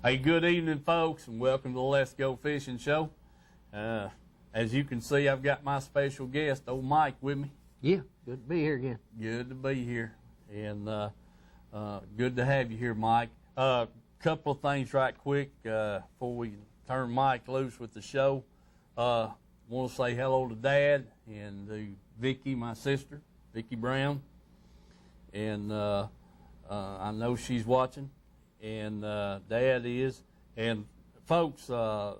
Hey, good evening, folks, and welcome to the Let's Go Fishing Show. As you can see, I've got my special guest, old Mike, with me. Yeah, good to be here again. Good to be here, and good to have you here, Mike. Couple of things right quick before we turn Mike loose with the show. Want to say hello to Dad and to Vicky, my sister, Vicky Brown, and I know she's watching. And Dad is. And folks, our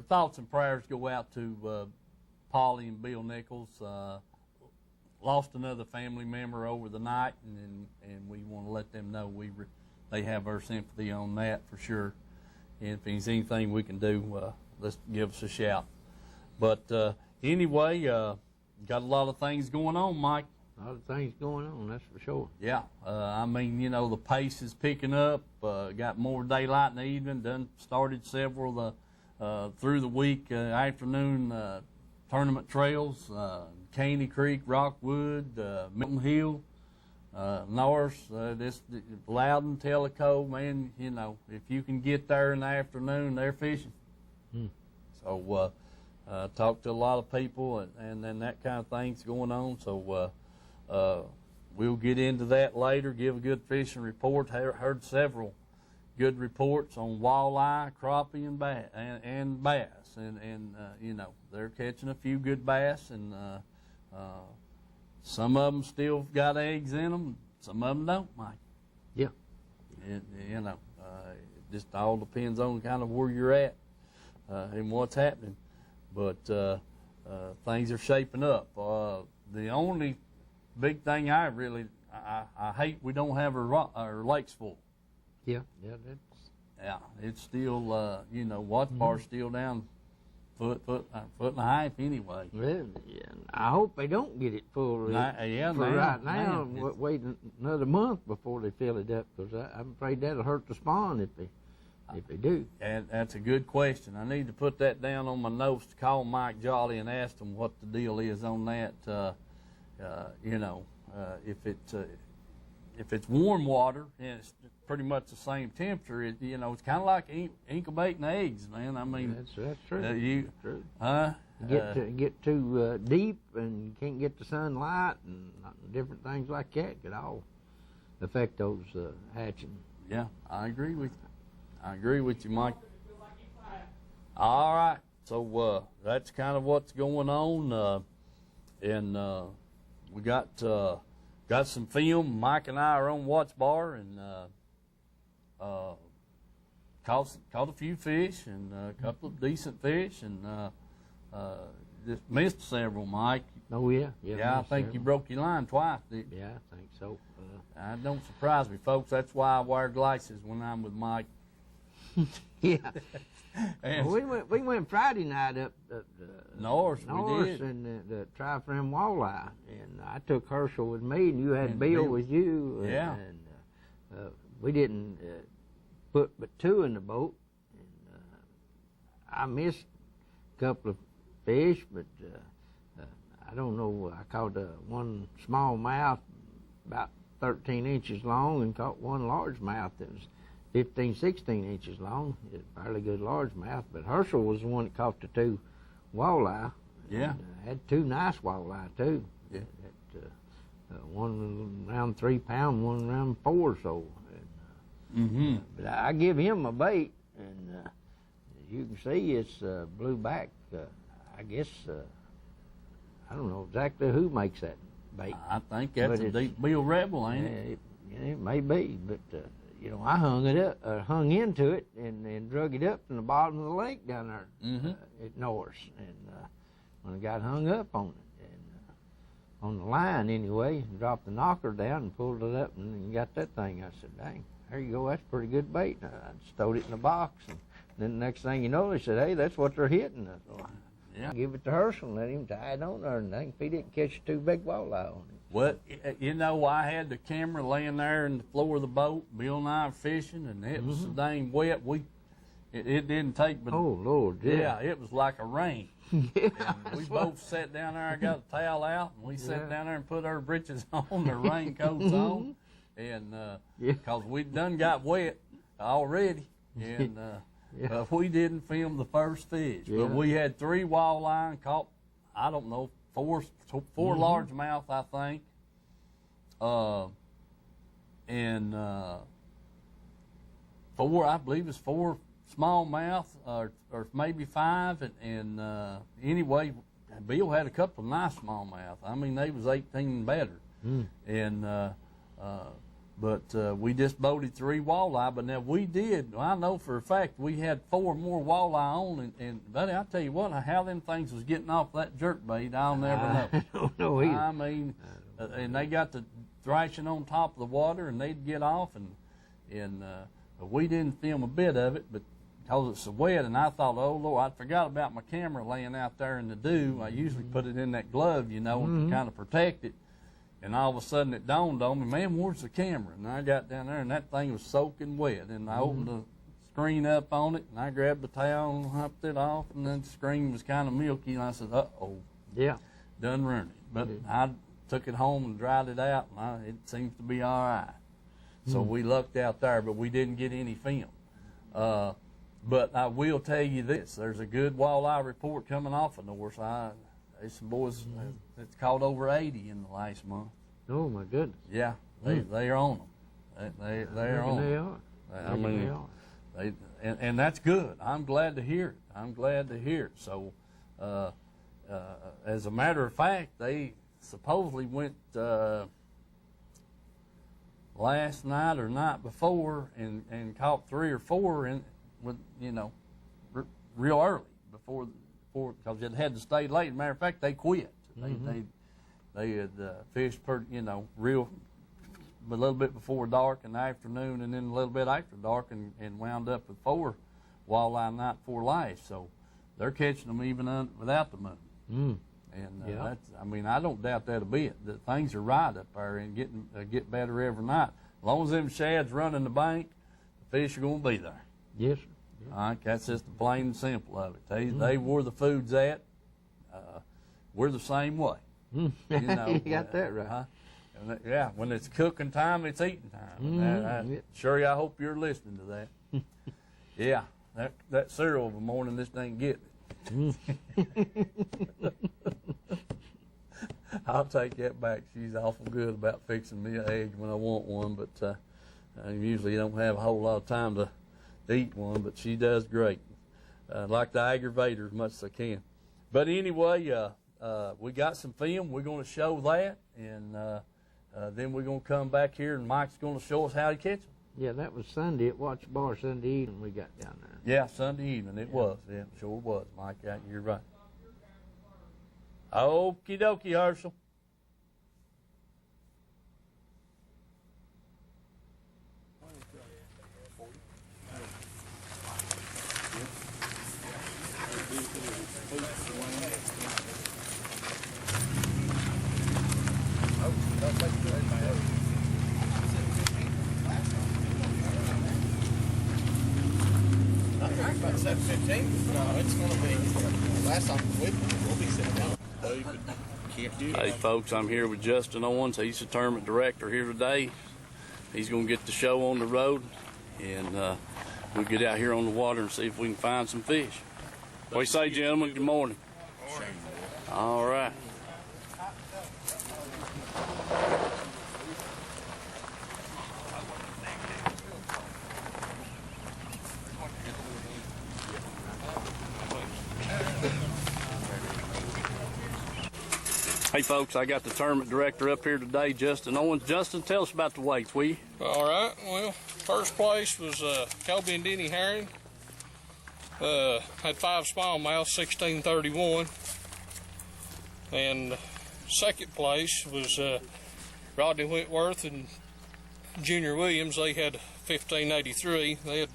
thoughts and prayers go out to Polly and Bill Nichols. Lost another family member over the night, and we want to let them know they have our sympathy on that for sure. And if there's anything we can do, let's give us a shout. But anyway, got a lot of things going on, Mike. A lot of things going on, that's for sure. Yeah, I mean, you know, the pace is picking up. Got more daylight in the evening. Done started several through the week afternoon tournament trails. Caney Creek, Rockwood, Milton Hill, Norris, this Loudon, Tellico. Man, you know, if you can get there in the afternoon, they're fishing. So talked to a lot of people, and then that kind of thing's going on. So. We'll get into that later, give a good fishing report. Heard several good reports on walleye, crappie, and bass. And you know, they're catching a few good bass, and some of them still got eggs in them, some of them don't, Mike. Yeah. You know, it just all depends on kind of where you're at and what's happening. But things are shaping up. The only big thing I hate we don't have our lakes full. Yeah, it's still you know, watch bar's still down foot and a half anyway. Well, yeah, I hope they don't get it full. Right now, wait another month before they fill it up, because I'm afraid that'll hurt the spawn if they do. And that's a good question. I need to put that down on my notes to call Mike Jolly and ask him what the deal is on that. You know, if it's warm water and it's pretty much the same temperature, you know, it's kind of like incubating eggs, man. I mean, that's true. True. Get too deep and you can't get the sunlight and different things like that could all affect those hatching. Yeah, I agree with you, Mike. All right, so that's kind of what's going on, and. We got some film. Mike and I are on watch bar, and caught a few fish and a couple of decent fish, and just missed several, Mike. Oh yeah. I think you broke your line twice, didn't you? Yeah, I think so. That don't surprise me, folks. That's why I wear glasses when I'm with Mike. Yeah. Well, we went Friday night up Norris, we did. And the try for them walleye, and I took Herschel with me, and you had Bill with you. Yeah. And we didn't put but two in the boat. And I missed a couple of fish, but I don't know. I caught one smallmouth about 13 inches long, and caught one largemouth that was 15, 16 inches long. It's a fairly good largemouth, but Herschel was the one that caught the two walleye. Yeah. And, had two nice walleye, too. Yeah. One around 3 pound, one around 4 or so. And, but I give him a bait, and as you can see, it's blue back. I guess, I don't know exactly who makes that bait. I think that's a deep bill rebel, ain't it? It may be, but you know, I hung into it and drug it up from the bottom of the lake down there at Norris, and when I got hung up on it, on the line anyway, and dropped the knocker down and pulled it up and got that thing. I said, dang, there you go, that's pretty good bait. And I stowed it in a box, and then the next thing you know, they said, hey, that's what they're hitting. I said, well, yeah. Give it to Herschel and let him tie it on there, and if he didn't catch 2 big walleye on it. Well, you know, I had the camera laying there in the floor of the boat. Bill and I were fishing, and it was so dang wet. It didn't take but... Oh, Lord, yeah. Yeah, it was like a rain. Yeah, and we both sat down there. I got a towel out, and we sat down there and put our breeches on, the raincoats on, and because we done got wet already, and we didn't film the first fish. But we had 3 walleye and caught, I don't know, 4 largemouth, I think, and 4, I believe it's 4 smallmouth, or maybe 5, and anyway, Bill had a couple of nice smallmouth. I mean, they was 18 and better, and but we just boated 3 walleye. But now we did. I know for a fact we had 4 more walleye on, and buddy, I tell you what, how them things was getting off that jerk bait, I'll never know. I don't know either. I mean, and they got the thrashing on top of the water, and they'd get off, and we didn't film a bit of it, but because it's so wet, and I thought, oh Lord, I forgot about my camera laying out there in the dew. I usually put it in that glove, you know, to kind of protect it. And all of a sudden it dawned on me, man, where's the camera? And I got down there, and that thing was soaking wet. And I opened the screen up on it, and I grabbed the towel and hopped it off, and then the screen was kind of milky, and I said, uh-oh, done ruined it. But I took it home and dried it out, and it seems to be all right. So we lucked out there, but we didn't get any film. But I will tell you this, there's a good walleye report coming off of North Side. There's some boys that's caught over 80 in the last month. Oh, my goodness. Yeah, they are on them. They are on them. I mean, they are. And that's good. I'm glad to hear it. I'm glad to hear it. So, as a matter of fact, they supposedly went last night or night before and caught 3 or 4 with, you know, real early before because it had to stay late. As a matter of fact, they quit. They had fished, you know, a little bit before dark in the afternoon, and then a little bit after dark, and wound up with 4 walleye night before last. So they're catching them even without the moon. And that's, I mean, I don't doubt that a bit. That things are right up there and get better every night. As long as them shads running the bank, the fish are going to be there. Yes, sir. All right, that's just the plain and simple of it. They where the food's at. We're the same way. You know, you got that right. Yeah, when it's cooking time, it's eating time. Sure, I hope you're listening to that. Yeah, that cereal of a morning, this ain't getting it. I'll take that back. She's awful good about fixing me an egg when I want one, but I usually don't have a whole lot of time to eat one, but she does great. I like to aggravate her as much as I can. But anyway, we got some film. We're going to show that, and then we're going to come back here, and Mike's going to show us how to catch them. Yeah, that was Sunday at Watch Bar Sunday evening we got down there. Yeah, Sunday evening it was. Yeah, sure was, Mike. You're right. Okie dokie, Herschel. About 7:15. No, it's going to be. Last time we'll be sitting down. Hey folks, I'm here with Justin Owens. He's the tournament director here today. He's going to get the show on the road, and we'll get out here on the water and see if we can find some fish. What do you say, gentlemen? Good morning. All right. Hey folks, I got the tournament director up here today, Justin Owens. Justin, tell us about the weights, will you? All right. Well, first place was Kobe and Denny Herring. Had 5 smallmouth, 1631, and second place was Rodney Whitworth and Junior Williams. They had 1583. They had a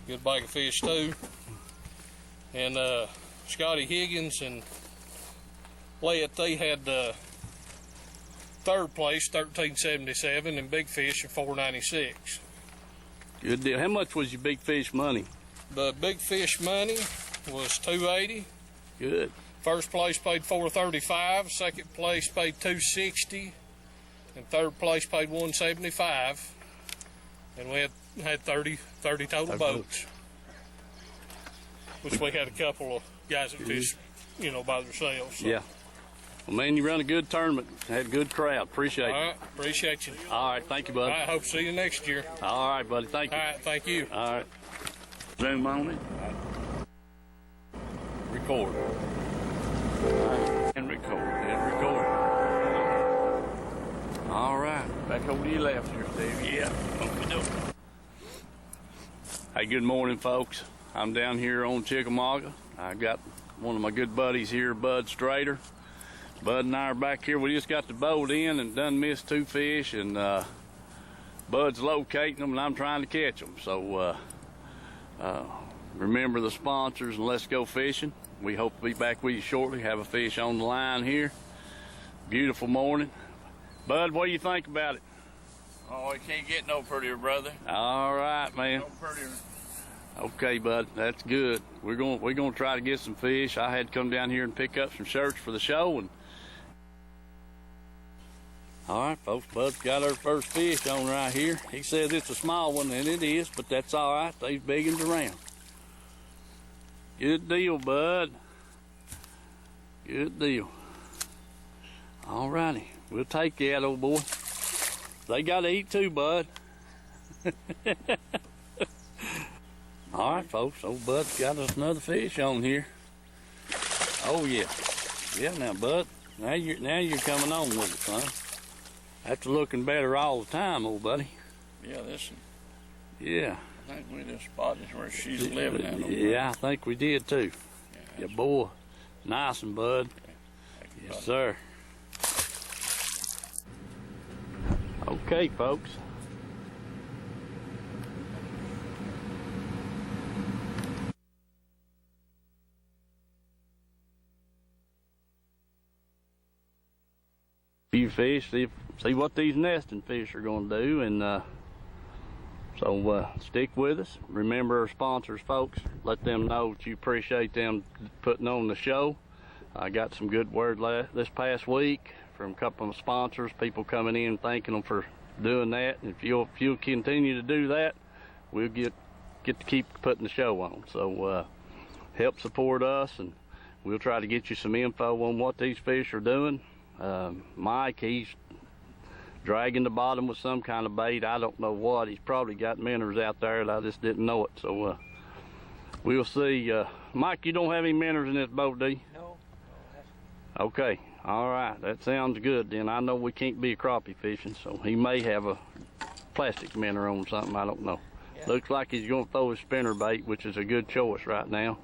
good bag of fish too. And Scotty Higgins and Lett, they had third place, 1377, and Big Fish at 496. Good deal. How much was your big fish money? The Big Fish money was 280. Good. First place paid 435. Second place paid 260, and third place paid 175. And we had 30 total boats, which we had a couple of guys that fish, by themselves. So. Yeah. Well, man, you run a good tournament. Had a good crowd. Appreciate it. All right, appreciate you. All right, thank you, All buddy. right, hope to see you next year. All right, buddy, thank you. All right, thank you. All right. Zoom on it. Record. All right. And record. And record. All right. Back over to your left here, Steve. Yeah. Okay. Hey, good morning, folks. I'm down here on Chickamauga. I got one of my good buddies here, Bud Strader. Bud and I are back here. We just got the boat in and done missed 2 fish, and Bud's locating them, and I'm trying to catch them. So remember the sponsors, and let's go fishing. We hope to be back with you shortly. Have a fish on the line here. Beautiful morning. Bud, what do you think about it? Oh, it can't get no prettier, brother. All right, man. No prettier. Okay, bud, that's good. We're gonna try to get some fish. I had to come down here and pick up some shirts for the show, and all right, folks, Bud's got our first fish on right here. He says it's a small one, and it is, but that's all right. They's big ones around. Good deal, Bud. Good deal. All righty, we'll take that, old boy. They got to eat too, Bud. All right, folks, old Bud's got us another fish on here. Oh, yeah. Yeah, now, Bud, now you're coming on with it, son. After looking better all the time, old buddy. Yeah, this. Yeah. I think we just spotted where she's living at. Yeah, I think we did too. Yeah, boy. Nice one, Bud. Yes, sir. Okay, folks. Few fish, see what these nesting fish are going to do, and so stick with us. Remember our sponsors, folks. Let them know that you appreciate them putting on the show. I got some good word this past week from a couple of sponsors, people coming in thanking them for doing that. And if you'll continue to do that, we'll get to keep putting the show on. So help support us, and we'll try to get you some info on what these fish are doing. Mike, he's dragging the bottom with some kind of bait. I don't know what. He's probably got minnows out there, and I just didn't know it. So we'll see. Mike, you don't have any minnows in this boat, do you? No. Okay. All right. That sounds good. Then I know we can't be a crappie fishing, so he may have a plastic minnow on something. I don't know. Yeah. Looks like he's going to throw his spinner bait, which is a good choice right now.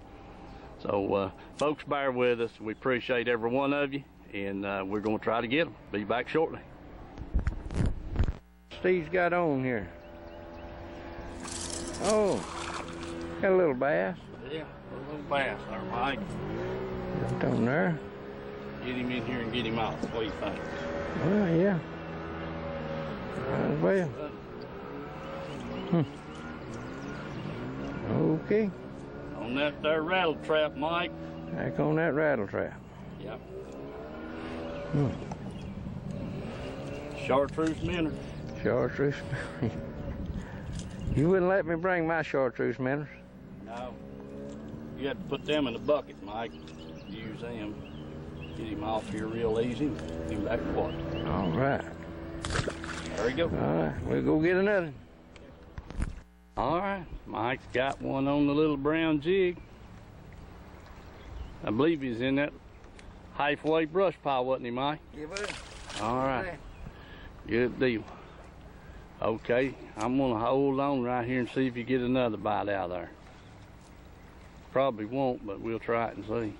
So folks, bear with us. We appreciate every one of you, and we're going to try to get them. Be back shortly. Steve's got on here. Oh, got a little bass. Yeah, a little bass there, Mike. Up on there. Get him in here and get him out. What do you think? Well, yeah. Well. Okay. On that there rattle trap, Mike. Back on that rattle trap. Yep. Chartreuse minnow. Chartreuse. You wouldn't let me bring my chartreuse minnows? No. You have to put them in the bucket, Mike. Use them. Get him off here real easy. Get him back to water. All right. There you go. All right. We'll go get another. All right. Mike's got one on the little brown jig. I believe he's in that halfway brush pile, wasn't he, Mike? Yeah, buddy. All right. Good deal. Okay, I'm gonna hold on right here and see if you get another bite out of there. Probably won't, but we'll try it and see.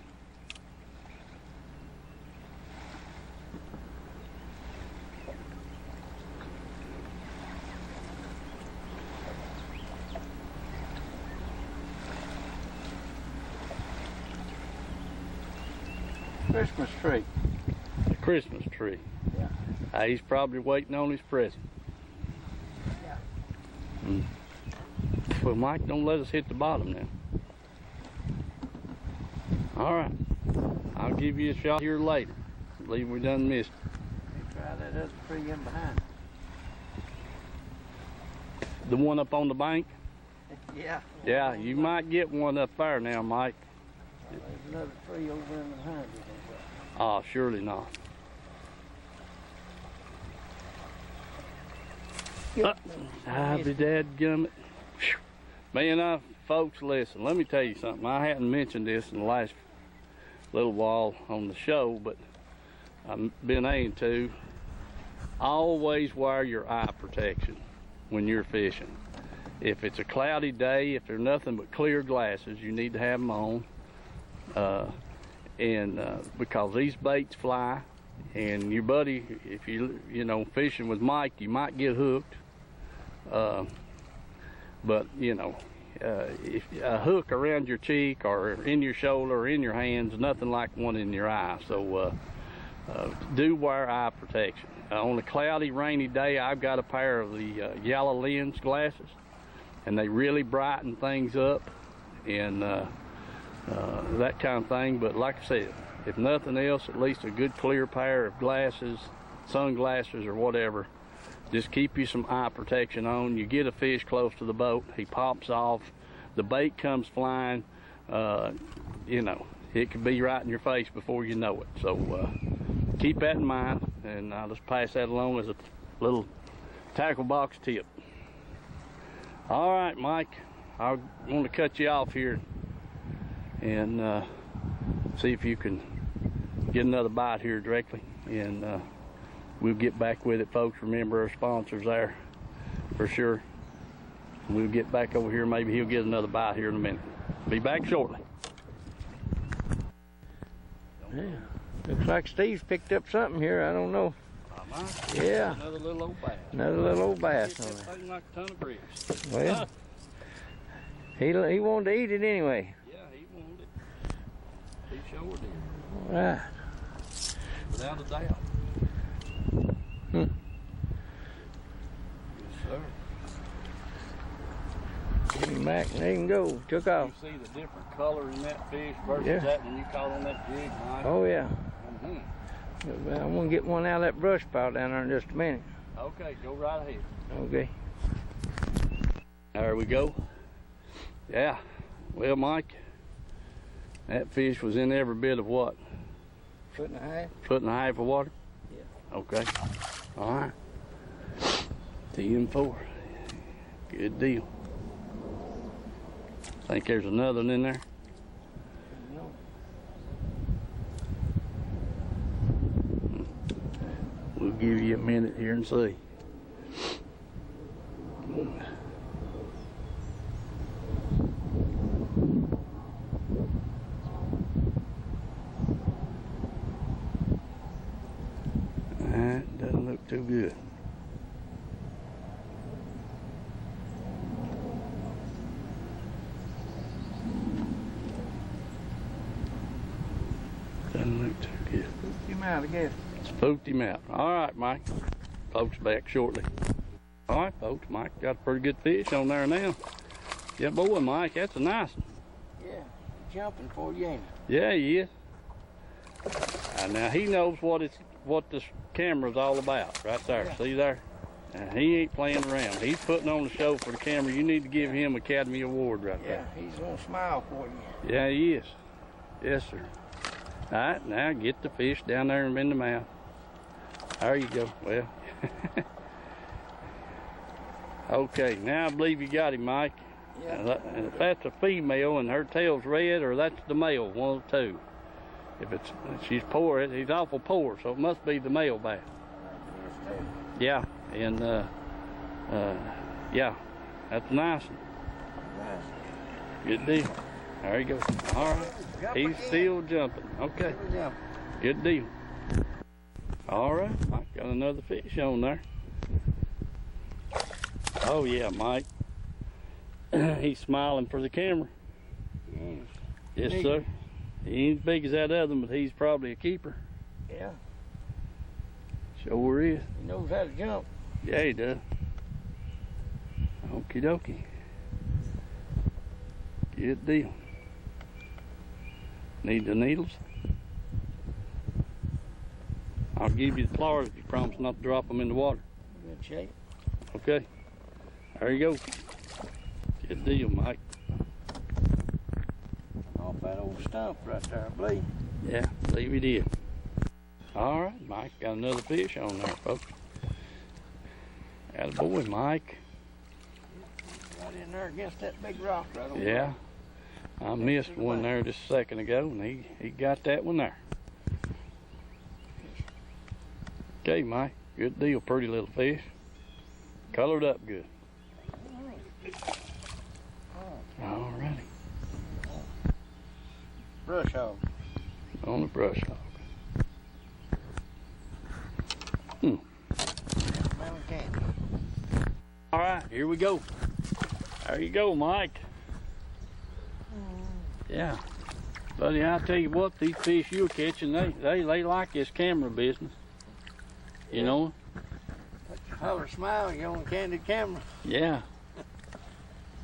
Christmas tree. The Christmas tree. Yeah. He's probably waiting on his present. Yeah. Well, Mike, don't let us hit the bottom now. All right. I'll give you a shot here later. I believe we done missed it. Try that other tree in behind. The one up on the bank? Yeah. Yeah, you might get one up there now, Mike. There's another tree over in behind it. Oh, surely not. I'll be dadgummit. Man, folks, listen, let me tell you something. I hadn't mentioned this in the last little while on the show, but I've been aiming to. Always wear your eye protection when you're fishing. If it's a cloudy day, if there's nothing but clear glasses, you need to have them on. Because these baits fly, and your buddy, if you fishing with Mike, you might get hooked. But if a hook around your cheek or in your shoulder or in your hands, nothing like one in your eye. So do wear eye protection. On a cloudy, rainy day, I've got a pair of the yellow lens glasses, and they really brighten things up and that kind of thing. But like I said, if nothing else, at least a good clear pair of glasses, sunglasses or whatever. Just keep you some eye protection on. You get a fish close to the boat, he pops off, the bait comes flying, it could be right in your face before you know it. So keep that in mind, and I'll just pass that along as a little tackle box tip. All right, Mike, I want to cut you off here and see if you can get another bite here directly, and we'll get back with it, folks. Remember our sponsors there for sure. We'll get back over here. Maybe he'll get another bite here in a minute. Be back shortly. Yeah. Looks like Steve's picked up something here. I don't know. Yeah. Another little old bass. Another little old bass on there. Something like a ton of bricks. Well, he wanted to eat it anyway. Yeah, he wanted it. He sure did. All right. Without a doubt. Hmm. Yes, sir. Get him back, and there you can go. Took off. You see the different color in that fish versus Yeah. that when you caught on that jig, Mike? Oh, yeah. Mhm. I'm going to get one out of that brush pile down there in just a minute. Okay, go right ahead. Okay. There we go. Yeah. Well, Mike, that fish was in every bit of what? Foot and a half? Foot and a half of water? Yeah. Okay. All right. 10-4. Good deal. Think there's another one in there? No. We'll give you a minute here and see. That doesn't look too good. Doesn't look too good. Spooked him out, I guess. Spooked him out. All right, Mike. Folks back shortly. All right, folks. Mike got a pretty good fish on there now. Yeah, boy, Mike, that's a nice one. Yeah. Jumping for you, ain't Yeah, he is. Now he knows what this camera's all about, right there. Yeah. See there? And he ain't playing around. He's putting on the show for the camera. You need to give him Academy Award right he? Yeah, there. he's going to smile for you. Yeah, he is. Yes, sir. All right, now get the fish down there and in the mouth. There you go. Well, okay, now I believe you got him, Mike. Yeah. And if that's a female and her tail's red, or that's the male, one of the two. She's poor, he's awful poor, so it must be the male bass. Yeah, and yeah, that's a nice one. Good deal. There you go. All right. He's still jumping. Okay. Good deal. All right. I got another fish on there. Oh, yeah, Mike. He's smiling for the camera. Yes, sir. He ain't as big as that other one, but he's probably a keeper. Yeah, Sure is. he knows how to jump. Yeah, he does. Okie dokie. Good deal. Need the needles? I'll give you the pliers if you promise not to drop them in the water. Good shape. Okay. There you go. Good deal, Mike. Off that old stump right there, I believe. Yeah, believe he did. All right, Mike, got another fish on there, folks. Attaboy, Mike. Right in there against that big rock right over Yeah. I missed one there just a second ago, and he got that one there. Okay, Mike. Good deal. Pretty little fish. Colored up good. All righty. Brush hog. On the brush hog. Mountain candy. All right, here we go. There you go, Mike. Yeah. Buddy, I tell you what, these fish you're catching, they like this camera business. You know? Put your color smile, you on candid camera. Yeah.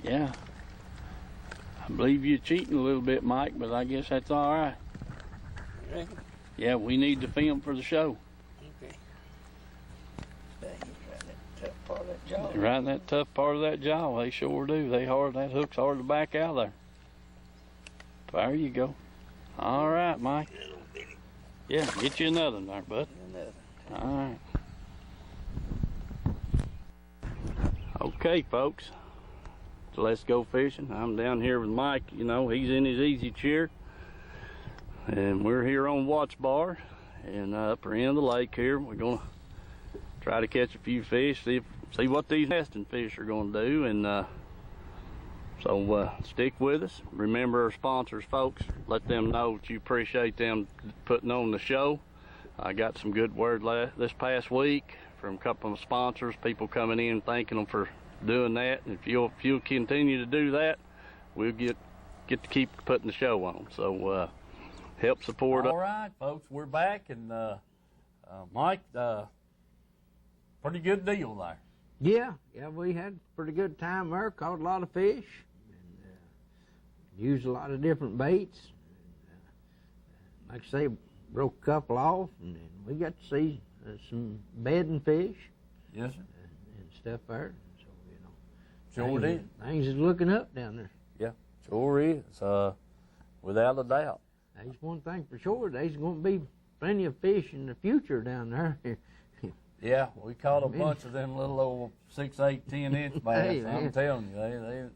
Yeah. I believe you're cheating a little bit, Mike, but I guess that's all right. You reckon? Yeah, we need to film for the show. Okay. Dang, he's right in that tough part of that jaw. Right in that tough part of that jaw, they sure do. That hook's hard to back out of there. There you go. All right, Mike. Yeah, get you another one there, bud. Another. All right. Okay, folks. So let's go fishing. I'm down here with Mike. You know, he's in his easy chair. And we're here on Watch Bar in upper end of the lake here. We're going to try to catch a few fish, see what these nesting fish are going to do. And so stick with us. Remember our sponsors, folks. Let them know that you appreciate them putting on the show. I got some good word this past week from a couple of sponsors, people coming in thanking them for doing that. And if you'll continue to do that, we'll get to keep putting the show on. So help support. All right, folks, we're back, and Mike, pretty good deal there. Yeah, we had a pretty good time there. Caught a lot of fish, and used a lot of different baits. Like I say, broke a couple off, and then we got to see some bedding fish. Yes, sir. And stuff there. So, you know, Sure did. Things is looking up down there. Yeah, sure is. Without a doubt. There's one thing for sure. There's going to be plenty of fish in the future down there. Yeah, we caught a bunch of them little old 6, 8, 10-inch bass. Hey, I'm man. telling you, they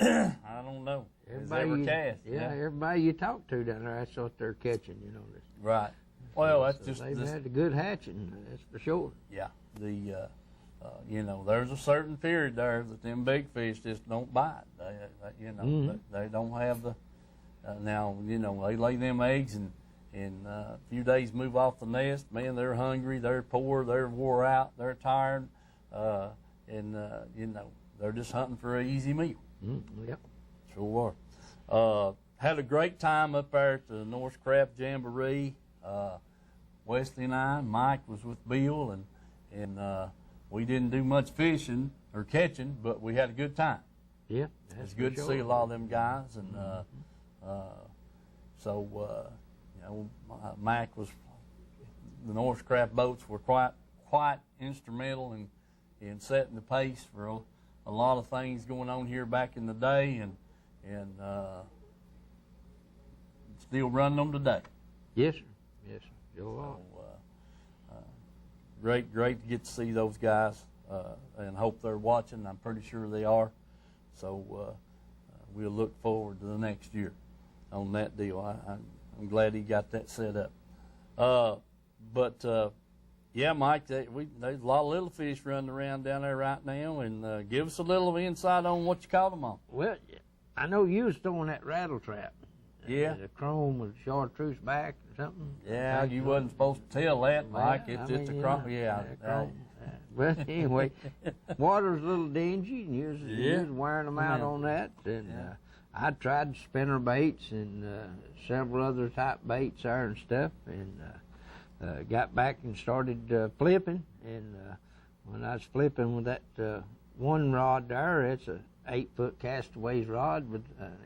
I don't know. It's ever cast. Yeah, everybody you talk to down there, that's what they're catching. You know. Right. Well, that's So just they've this, had a good hatching. That's for sure. yeah. You know, there's a certain period there that them big fish just don't bite. They don't have the. Now, you know, they lay them eggs and in a few days move off the nest. Man, they're hungry, they're poor, they're wore out, they're tired, you know, they're just hunting for an easy meal. Yep. Sure are. Had a great time up there at the North Craft Jamboree. Wesley and I, Mike was with Bill, and we didn't do much fishing or catching, but we had a good time. Yeah. It's good to see a lot of them guys, and you know, Mac was, the North Craft boats were quite instrumental in setting the pace for a lot of things going on here back in the day, and still running them today. Yes, sir. Yes, sir. Sure are. Great to get to see those guys, and hope they're watching. I'm pretty sure they are. So we'll look forward to the next year on that deal. I'm glad he got that set up. Yeah, Mike, there's a lot of little fish running around down there right now, and give us a little insight on what you caught them on. Well, I know you was throwing that rattle trap. Yeah. The chrome with chartreuse back or something. Yeah, you wasn't supposed to tell that, Mike. Well, It's just a chrome. Yeah. chrome. But anyway, water's a little dingy, and you was wearing them out on that. And I tried spinner baits and several other type baits there and stuff, and got back and started flipping. And when I was flipping with that one rod there, it's a 8-foot Castaways rod, but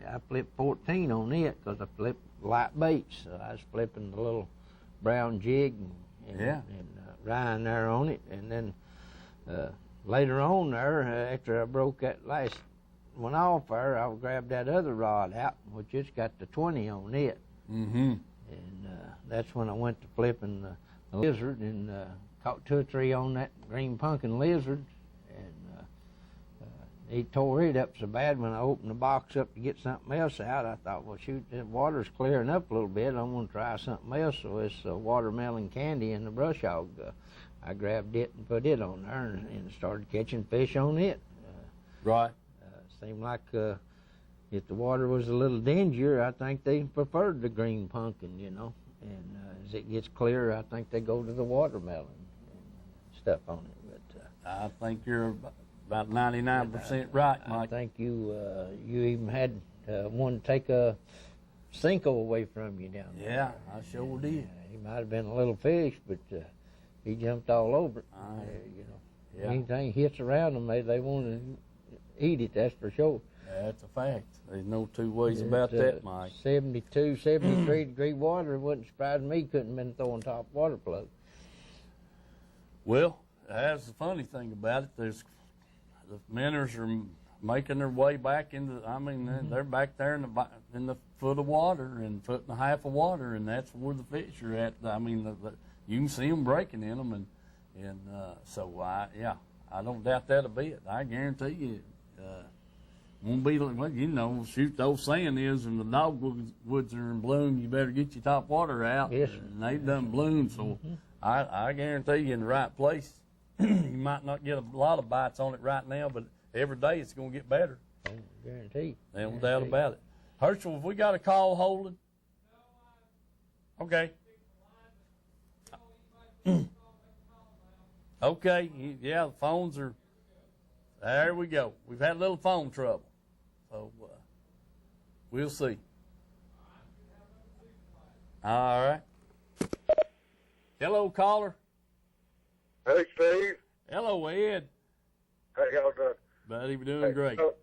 I flipped 14 on it because I flipped light baits. So I was flipping the little brown jig and Ryan there on it. And then later on there, after I broke that last one off there, I grabbed that other rod out, which it's got the 20 on it. Mm-hmm. And that's when I went to flipping the lizard and caught 2 or 3 on that green pumpkin lizard. And he tore it up so bad when I opened the box up to get something else out. I thought, well, shoot, the water's clearing up a little bit. I'm going to try something else. So it's watermelon candy in the brush hog. I grabbed it and put it on there and started catching fish on it. Right. Seemed like if the water was a little dingier, I think they preferred the green pumpkin, you know. And as it gets clearer, I think they go to the watermelon and stuff on it. But I think you're about 99% right, Mike. I think you even had one take a Cinco away from you down there. Yeah, I sure did. He might have been a little fish, but he jumped all over it. You know, anything hits around them, they want to eat it, that's for sure. That's a fact. There's no two ways about that, Mike. 72, 73 degree water, it wouldn't surprise me, couldn't have been throwing top water plug. Well, that's the funny thing about it. There's the minnows are making their way back into. I mean, they're back there in the foot of water and foot and a half of water, and that's where the fish are at. I mean, you can see them breaking in them, and so I don't doubt that a bit. I guarantee you. Won't be, well, you know, shoot, the old saying is, when the dogwoods are in bloom, you better get your top water out. Yes. And they've done bloom, so I guarantee you in the right place, you might not get a lot of bites on it right now, but every day it's going to get better. Guaranteed. No doubt about it. Herschel, have we got a call holding? Okay. Okay, yeah, the phones are, there we go. We've had a little phone trouble. So we'll see. All right. Hello, caller. Hey, Steve. Hello, Ed. How y'all doing? Buddy, we're doing great. You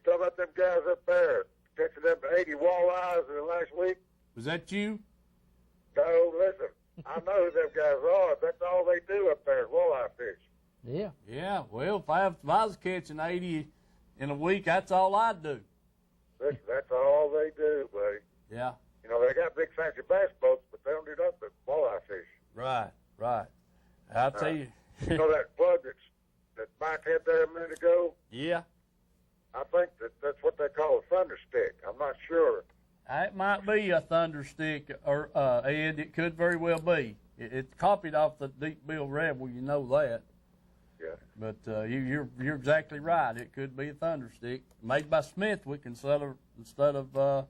talking about them guys up there catching them 80 walleyes in the last week? Was that you? No, listen. I know who them guys are. That's all they do up there is walleye fish. Yeah. Yeah, well, if I was catching 80 in a week, that's all I'd do. Listen, that's all they do, buddy. Yeah. You know, they got big fancy bass boats, but they don't do nothing but walleye fish. Right. I'll tell you. You know that plug that Mike had there a minute ago? Yeah. I think that's what they call a thunder stick. I'm not sure. It might be a thunder stick, or Ed. It could very well be. It's copied off the Deep Bill Rebel. You know that. Yeah. But you're exactly right. It could be a thunder stick made by Smithwick instead of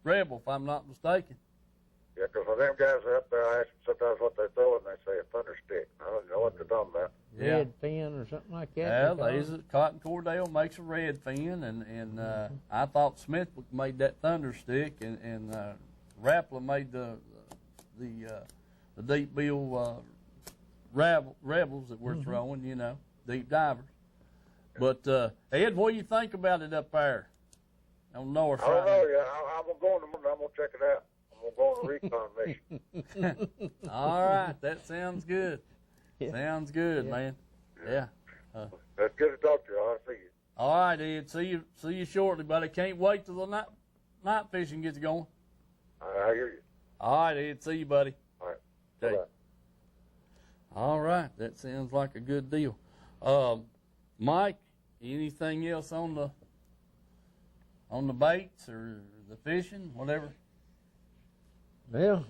Rebel, if I'm not mistaken. Yeah, because when them guys are up there, I ask them sometimes what they throw, and they say a thunder stick. I don't know what they're talking about. Yeah. Red fin or something like that. Yeah, there's a Cotton Cordell makes a red fin, and I thought Smithwick made that thunder stick, and Rapala made the Deep Bill Rebels that we're throwing, you know, deep divers. But Ed, what do you think about it up there on North? I don't know. Yeah, I'm gonna go in the morning. I'm gonna check it out. I'm gonna go on a recon mission. All right, that sounds good. Yeah. Sounds good, man. Yeah. That's good to talk to you. I'll see you. All right, Ed. See you shortly, but I can't wait till the night fishing gets going. I hear you. All right, Ed. See you, buddy. All right. Okay. Bye-bye. All right, that sounds like a good deal. Mike, anything else on the baits or the fishing, whatever? Well,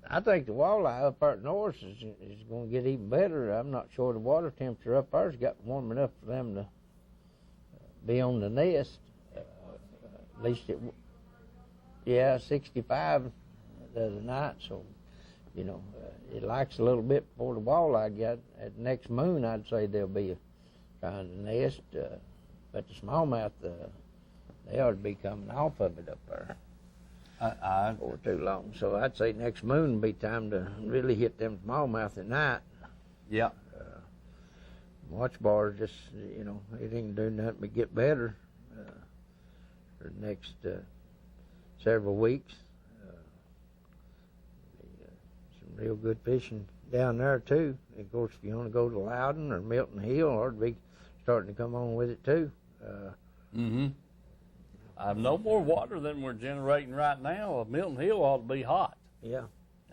I think the walleye up there north is going to get even better. I'm not sure the water temperature up there's got warm enough for them to be on the nest. At least 65 the other night. So, you know, it likes a little bit before the walleye got at the next moon. I'd say they'll be trying to nest. But the smallmouth, They ought to be coming off of it up there before too long. So I'd say next moon would be time to really hit them smallmouth at night. Yeah. Watch bars just, you know, it ain't doing nothing but get better for the next several weeks. Some real good fishing down there too. Of course, if you want to go to Loudon or Milton Hill, or be starting to come on with it too. I've no more water than we're generating right now. Milton Hill ought to be hot. Yeah.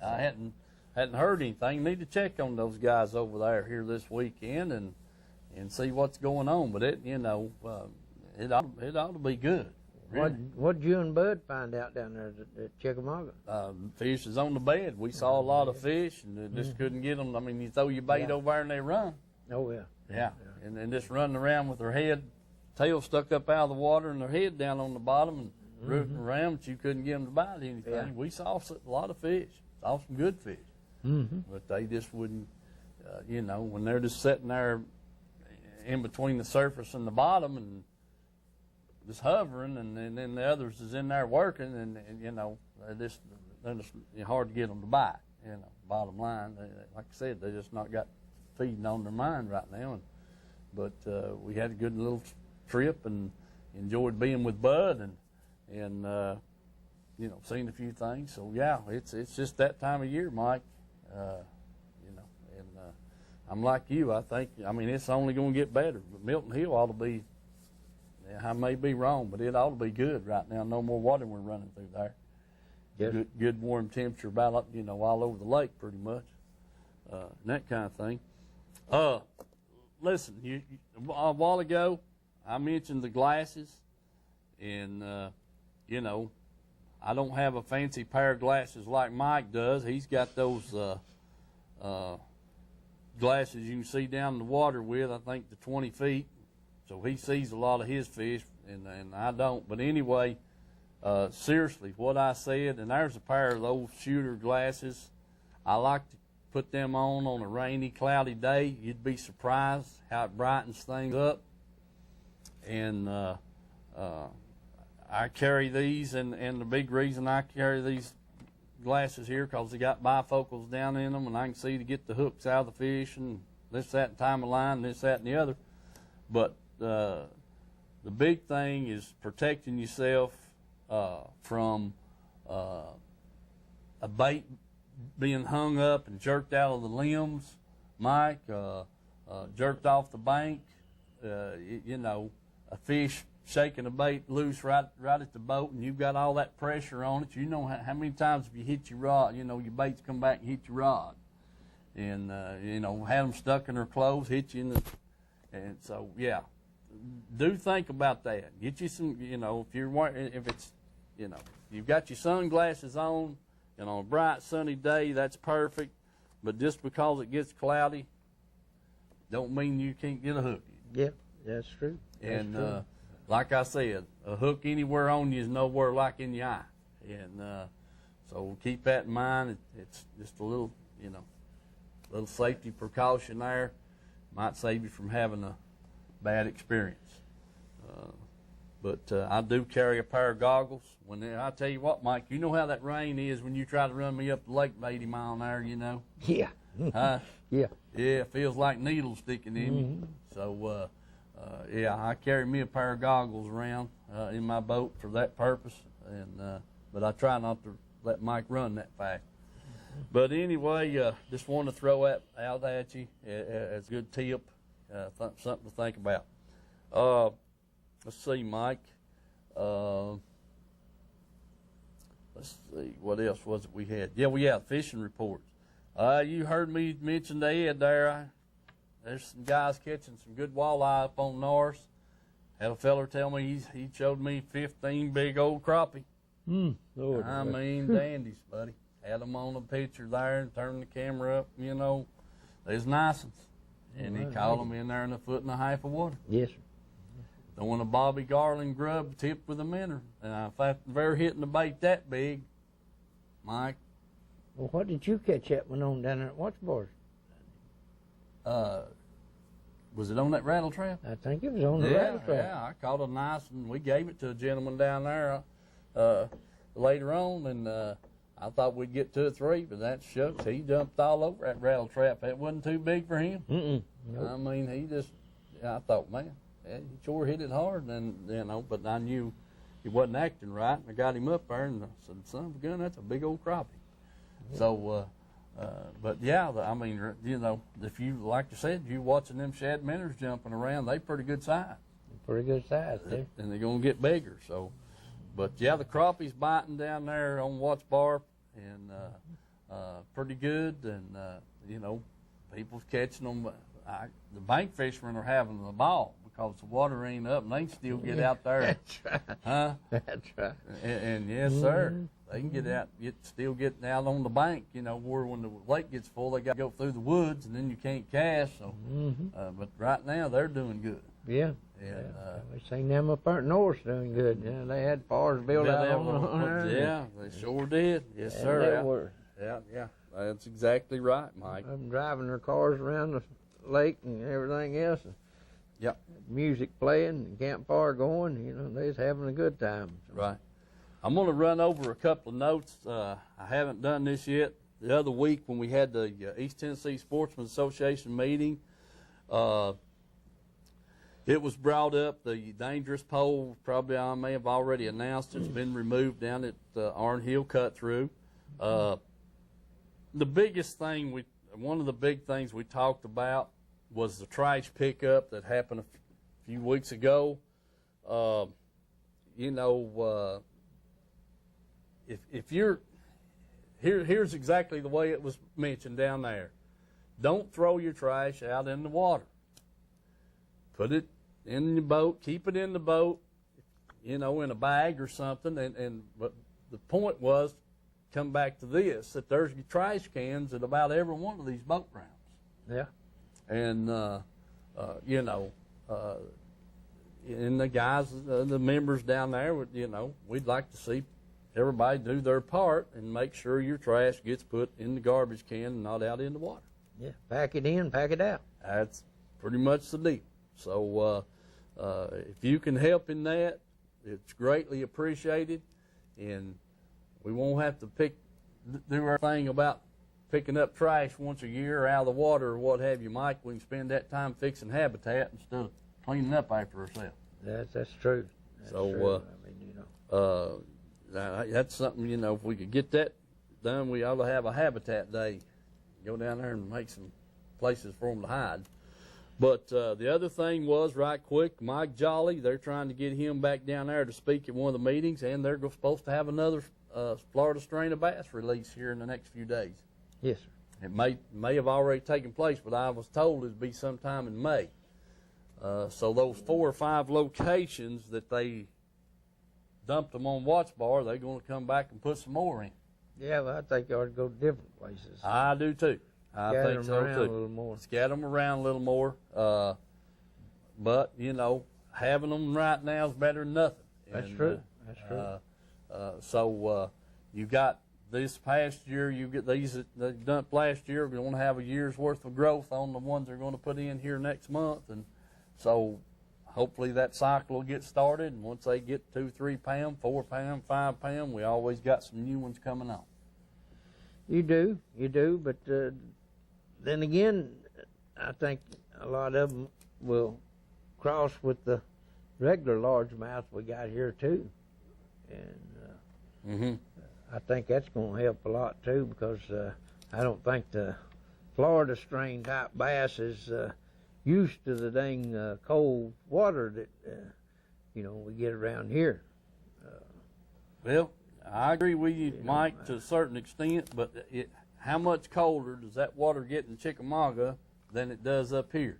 I hadn't heard anything. Need to check on those guys over there here this weekend and see what's going on. But it, you know, it ought to be good. Really. What you and Bud find out down there at Chickamauga? Fish is on the bed. We saw a lot of fish and just couldn't get them. I mean, you throw your bait over there and they run. Oh yeah. Yeah. And then just running around with their head, tail stuck up out of the water and their head down on the bottom and rooting around, but you couldn't get them to bite anything. Yeah. We saw a lot of fish. Saw some good fish. But they just wouldn't, you know, when they're just sitting there in between the surface and the bottom and just hovering, and then the others is in there working, and you know, they're just hard to get them to bite. You know, bottom line, like I said, they just not got feeding on their mind right now. But we had a good little trip and enjoyed being with Bud and you know, seen a few things. So yeah, it's just that time of year, Mike. You know, and I'm like you. I mean, it's only going to get better. But Milton Hill ought to be. Yeah, I may be wrong, but it ought to be good right now. No more water we're running through there. Yes. Good warm temperature about, you know, all over the lake pretty much. And that kind of thing. Listen, you a while ago I mentioned the glasses, and you know, I don't have a fancy pair of glasses like Mike does. He's got those glasses you can see down in the water with, I think, to 20 feet. So he sees a lot of his fish, and I don't. But anyway, seriously, what I said, and there's a pair of those shooter glasses. I like to put them on a rainy, cloudy day. You'd be surprised how it brightens things up. And I carry these, and the big reason I carry these glasses here because they got bifocals down in them, and I can see to get the hooks out of the fish, and this, that, and time of line, this, that, and the other. But the big thing is protecting yourself from a bait being hung up and jerked out of the limbs, Mike, jerked off the bank, you know, a fish shaking a bait loose right at the boat, and you've got all that pressure on it. You know how many times if you hit your rod, you know, your baits come back and hit your rod. And, you know, had them stuck in their clothes, hit you in the... And so, yeah, do think about that. Get you some, you know, if it's, you know, you've got your sunglasses on, and on a bright sunny day, that's perfect. But just because it gets cloudy, don't mean you can't get a hook. Yeah, that's true. And like I said, a hook anywhere on you is nowhere like in your eye. And so keep that in mind. It's just a little, you know, little safety precaution there. Might save you from having a bad experience. But I do carry a pair of goggles. I tell you what, Mike, you know how that rain is when you try to run me up the lake by 80 mile an hour, you know? Yeah. Huh? Yeah. Yeah, it feels like needles sticking in me. So, yeah, I carry me a pair of goggles around in my boat for that purpose. And but I try not to let Mike run that fast. But anyway, just want to throw that out at you as a good tip, something to think about. Let's see, Mike. Let's see, what else was it we had? Yeah, we had fishing reports. You heard me mention the Ed there. There's some guys catching some good walleye up on Norris. Had a feller tell me he showed me 15 big old crappie. Lord, I mean, dandies, buddy. Had them on a picture there and turned the camera up, you know. There's nice ones. And he caught them in there in 1.5 feet of water. Yes, sir. Throwing a Bobby Garland grub tipped with a minnow. And if I've ever hitting a bait that big, Mike. Well, what did you catch that one on down there at Watch Bars? Was it on that rattle trap? I think it was on the rattle trap. Yeah, I caught a nice one. We gave it to a gentleman down there later on, and I thought we'd get 2 or 3, but that shucks, he jumped all over that rattle trap. That wasn't too big for him. Nope. I mean, I thought, man, he sure hit it hard, and but I knew he wasn't acting right, and I got him up there, and I said, son of a gun, that's a big old crappie. Yeah. So, but yeah, I mean, if you, like you said, you watching them shad minnows jumping around, they pretty good size. Pretty good size, too. And they're going to get bigger, so. But yeah, the crappie's biting down there on Watts Bar, and pretty good, and people's catching them. The bank fishermen are having the ball because the water ain't up, and they can still get out there. That's right. Huh? That's right. And yes, sir, they can get out, still getting out on the bank. Where when the lake gets full, they got to go through the woods, and then you can't cast. So, but right now they're doing good. Yeah. And, we seen them up there north doing good. Yeah, they had bars built out on there. Yeah, they sure did. Yes, and sir. They were. Yeah. That's exactly right, Mike. I'm driving their cars around the lake and everything else. Yep. Music playing and campfire going. They was having a good time. So. Right. I'm going to run over a couple of notes. I haven't done this yet. The other week when we had the East Tennessee Sportsman Association meeting, it was brought up, the dangerous pole, probably I may have already announced, it's been removed down at Arn Hill cut through. The biggest thing, one of the big things we talked about was the trash pickup that happened a few weeks ago. If you're, here's exactly the way it was mentioned down there. Don't throw your trash out in the water. Put it in your boat, keep it in the boat, in a bag or something. But the point was, come back to this, that there's trash cans at about every one of these boat grounds. Yeah. And, and the guys, the members down there, we'd like to see everybody do their part and make sure your trash gets put in the garbage can and not out in the water. Yeah, pack it in, pack it out. That's pretty much the deal. So if you can help in that, it's greatly appreciated, and we won't have to do our thing about picking up trash once a year out of the water or what have you, Mike. We can spend that time fixing habitat instead of cleaning up after ourselves. That's true. That's true. That's something, if we could get that done, we ought to have a habitat day. Go down there and make some places for them to hide. But the other thing was, right quick, Mike Jolly, they're trying to get him back down there to speak at one of the meetings, and they're supposed to have another Florida strain of bass release here in the next few days. Yes, sir. It may have already taken place, but I was told it'd be sometime in May. So those 4 or 5 locations that they dumped them on Watts Bar, they're going to come back and put some more in. Yeah, well, I think you ought to go to different places. I do too. I think so around too. A little more. Scatter them around a little more. But having them right now is better than nothing. That's true. That's true. So you got this past year. You get these that they dumped last year. We're going to have a year's worth of growth on the ones they're going to put in here next month, and so hopefully that cycle will get started. And once they get 2, 3 pound, 4 pound, 5 pound, we always got some new ones coming on. You do, but then again, I think a lot of them will cross with the regular largemouth we got here too, and I think that's going to help a lot too, because I don't think the Florida strain type bass is used to the dang cold water that we get around here. Well, I agree with you, Mike, to a certain extent, but how much colder does that water get in Chickamauga than it does up here?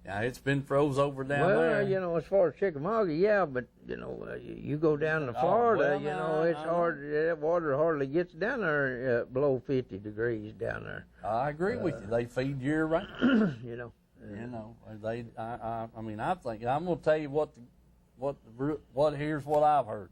Now, it's been froze over down there. Well, as far as Chickamauga, yeah, but, you go down to Florida, it's hard. That water hardly gets down there below 50 degrees down there. I agree with you. They feed year round. I think, I'm going to tell you here's what I've heard.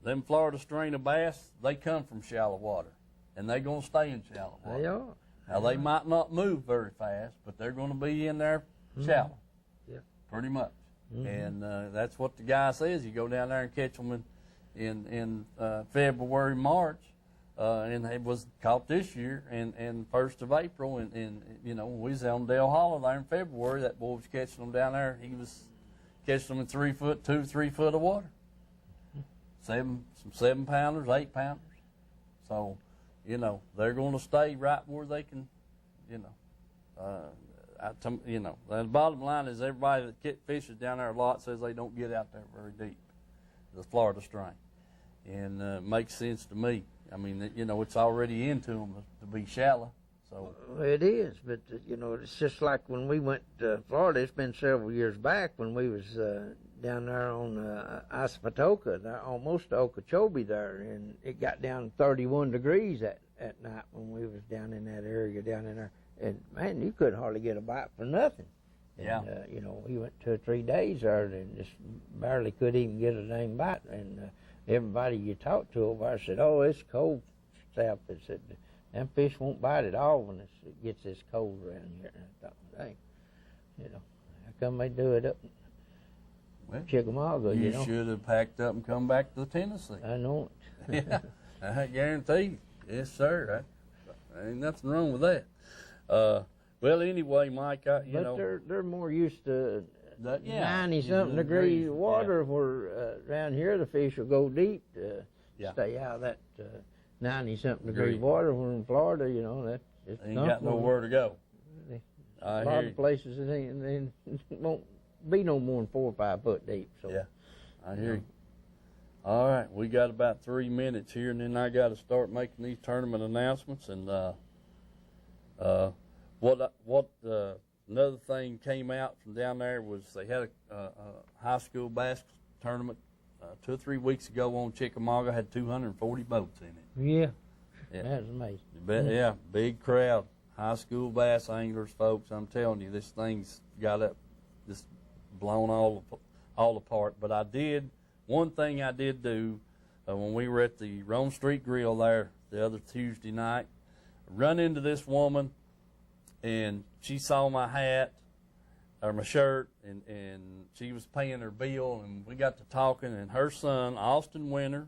Them Florida strain of bass, they come from shallow water, and they're going to stay in shallow water. They are. Now, they might not move very fast, but they're going to be in there shallow. Yeah. Pretty much. Mm-hmm. And that's what the guy says. You go down there and catch them in February, March, and it was caught this year and 1st of April, and we was on Dale Hollow there in February. That boy was catching them down there. He was catching them in 3 foot, 2 to 3 foot of water. Some 7-pounders, 8-pounders. So, they're going to stay right where they can, the bottom line is everybody that fishes down there a lot says they don't get out there very deep, the Florida strain. And it makes sense to me. I mean, it's already into them to be shallow. So It is, but, it's just like when we went to Florida, it's been several years back when we was down there on Isapatoka, almost to Okeechobee there, and it got down 31 degrees at night when we was down in that area down in there. And, man, you couldn't hardly get a bite for nothing. Yeah. And, we went 2 or 3 days there and just barely could even get a dang bite. And everybody you talked to over there said, oh, it's cold south. They said, them fish won't bite at all when it gets this cold around here. And I thought, dang, how come they do it up in Chickamauga, you should have packed up and come back to Tennessee. I know it. Yeah, I guarantee you. Yes, sir. Ain't nothing wrong with that. Well, anyway, Mike, they're more used to 90-something degrees, degree water, where around here the fish will go deep to stay out of that 90-something degree water. Where in Florida, that it's ain't got nowhere to go. A lot of places it won't be no more than 4 or 5 foot deep. So yeah, I hear you. All right, we got about 3 minutes here, and then I got to start making these tournament announcements. And another thing came out from down there was they had a high school basketball tournament 2 or 3 weeks ago on Chickamauga. Had 240 boats in it. Yeah, yeah. That's amazing. Yeah, big crowd, high school bass anglers, folks. I'm telling you, this thing's got up, just blown all apart. But one thing I did do when we were at the Rome Street Grill there the other Tuesday night, run into this woman, and she saw my hat or my shirt, and she was paying her bill, and we got to talking, and her son, Austin Winter,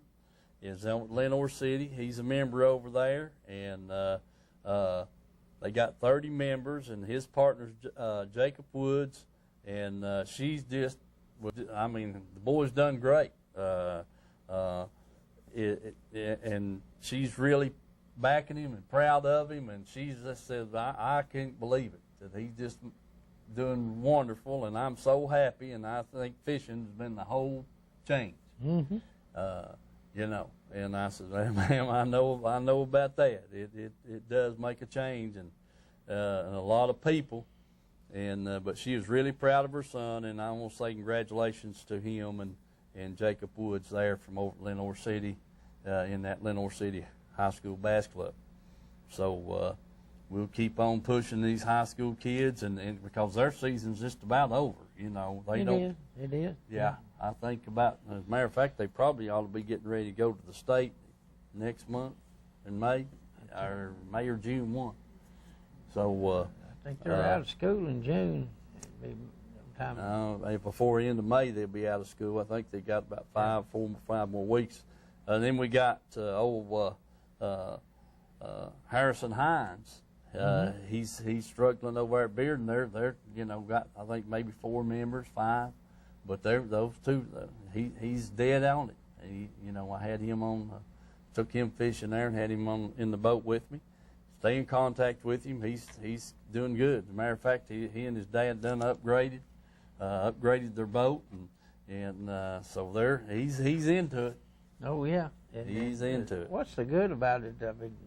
is in Lenore City. He's a member over there, and they got 30 members, and his partner's Jacob Woods, and she's just, the boy's done great. And she's really backing him and proud of him, and she just says, I can't believe it, that he's just doing wonderful, and I'm so happy, and I think fishing has been the whole change. Mm-hmm. And I said, ma'am, I know about that. It does make a change, and a lot of people, and but she was really proud of her son, and I want to say congratulations to him and Jacob Woods there from over Lenore City, in that Lenore City High School Bass Club. So we'll keep on pushing these high school kids, and because their season's just about over, It is. Yeah, I think as a matter of fact, they probably ought to be getting ready to go to the state next month in May or June 1. So I think they're out of school in June. Before the end of May, they'll be out of school. I think they got about 5 more weeks. And then we got Harrison Hines. He's struggling over at Bearden. They're got, I think, maybe 4 members, 5, but those two. He's dead on it. I had him on, took him fishing there and had him in the boat with me. Stay in contact with him. He's doing good. As a matter of fact, he and his dad done upgraded their boat, and so he's into it. Oh yeah, he's into it. What's the good about it? I mean,